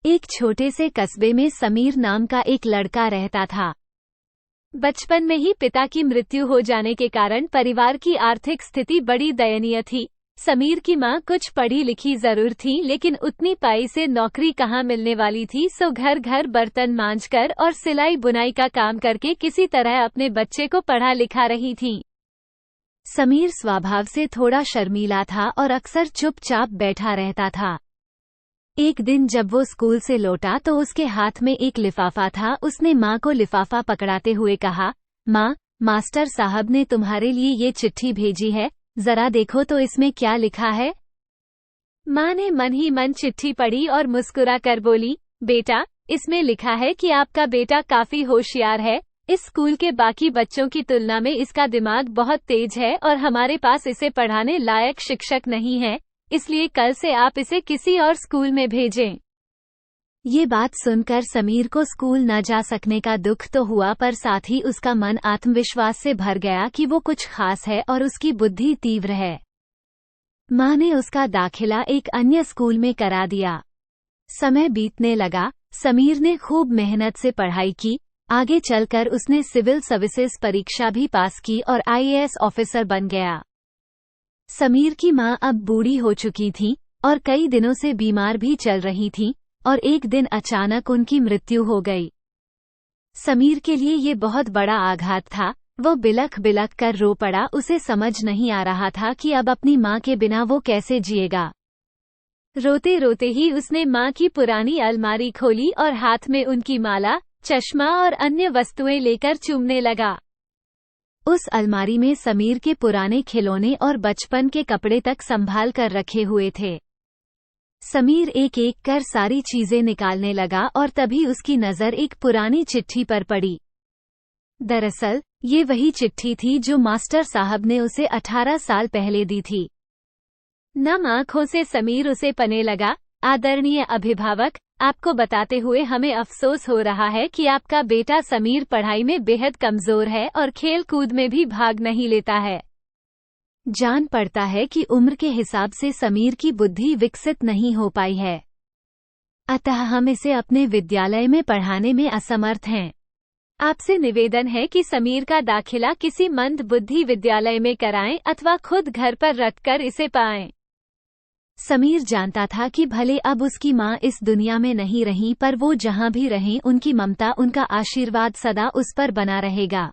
एक छोटे से कस्बे में समीर नाम का एक लड़का रहता था। बचपन में ही पिता की मृत्यु हो जाने के कारण परिवार की आर्थिक स्थिति बड़ी दयनीय थी। समीर की मां कुछ पढ़ी लिखी जरूर थी, लेकिन उतनी पाई से नौकरी कहाँ मिलने वाली थी। सो घर घर बर्तन मांजकर और सिलाई बुनाई का काम करके किसी तरह अपने बच्चे को पढ़ा लिखा रही थी। समीर स्वभाव से थोड़ा शर्मीला था और अक्सर चुपचाप बैठा रहता था। एक दिन जब वो स्कूल से लौटा तो उसके हाथ में एक लिफाफा था। उसने माँ को लिफाफा पकड़ाते हुए कहा, माँ, मास्टर साहब ने तुम्हारे लिए ये चिट्ठी भेजी है, जरा देखो तो इसमें क्या लिखा है। माँ ने मन ही मन चिट्ठी पढ़ी और मुस्कुरा कर बोली, बेटा, इसमें लिखा है कि आपका बेटा काफी होशियार है। इस स्कूल के बाकी बच्चों की तुलना में इसका दिमाग बहुत तेज है और हमारे पास इसे पढ़ाने लायक शिक्षक नहीं है, इसलिए कल से आप इसे किसी और स्कूल में भेजें। ये बात सुनकर समीर को स्कूल न जा सकने का दुख तो हुआ, पर साथ ही उसका मन आत्मविश्वास से भर गया कि वो कुछ खास है और उसकी बुद्धि तीव्र है। माँ ने उसका दाखिला एक अन्य स्कूल में करा दिया। समय बीतने लगा, समीर ने खूब मेहनत से पढ़ाई की। आगे चलकर उसने सिविल सर्विसेज परीक्षा भी पास की और IAS ऑफिसर बन गया। समीर की माँ अब बूढ़ी हो चुकी थी और कई दिनों से बीमार भी चल रही थी और एक दिन अचानक उनकी मृत्यु हो गई। समीर के लिए ये बहुत बड़ा आघात था। वो बिलख बिलख कर रो पड़ा। उसे समझ नहीं आ रहा था कि अब अपनी माँ के बिना वो कैसे जिएगा। रोते रोते ही उसने माँ की पुरानी अलमारी खोली और हाथ में उनकी माला, चश्मा और अन्य वस्तुएं लेकर चूमने लगा। उस अलमारी में समीर के पुराने खिलौने और बचपन के कपड़े तक संभाल कर रखे हुए थे। समीर एक एक कर सारी चीजें निकालने लगा और तभी उसकी नजर एक पुरानी चिट्ठी पर पड़ी। दरअसल ये वही चिट्ठी थी जो मास्टर साहब ने उसे 18 साल पहले दी थी। नम आंखों से समीर उसे पढ़ने लगा। आदरणीय अभिभावक, आपको बताते हुए हमें अफसोस हो रहा है कि आपका बेटा समीर पढ़ाई में बेहद कमजोर है और खेल कूद में भी भाग नहीं लेता है। जान पड़ता है कि उम्र के हिसाब से समीर की बुद्धि विकसित नहीं हो पाई है, अतः हम इसे अपने विद्यालय में पढ़ाने में असमर्थ हैं। आपसे निवेदन है कि समीर का दाखिला किसी मंद बुद्धि विद्यालय में कराएं अथवा खुद घर पर रखकर इसे पाएं। समीर जानता था कि भले अब उसकी माँ इस दुनिया में नहीं रही, पर वो जहाँ भी रहें उनकी ममता, उनका आशीर्वाद सदा उस पर बना रहेगा।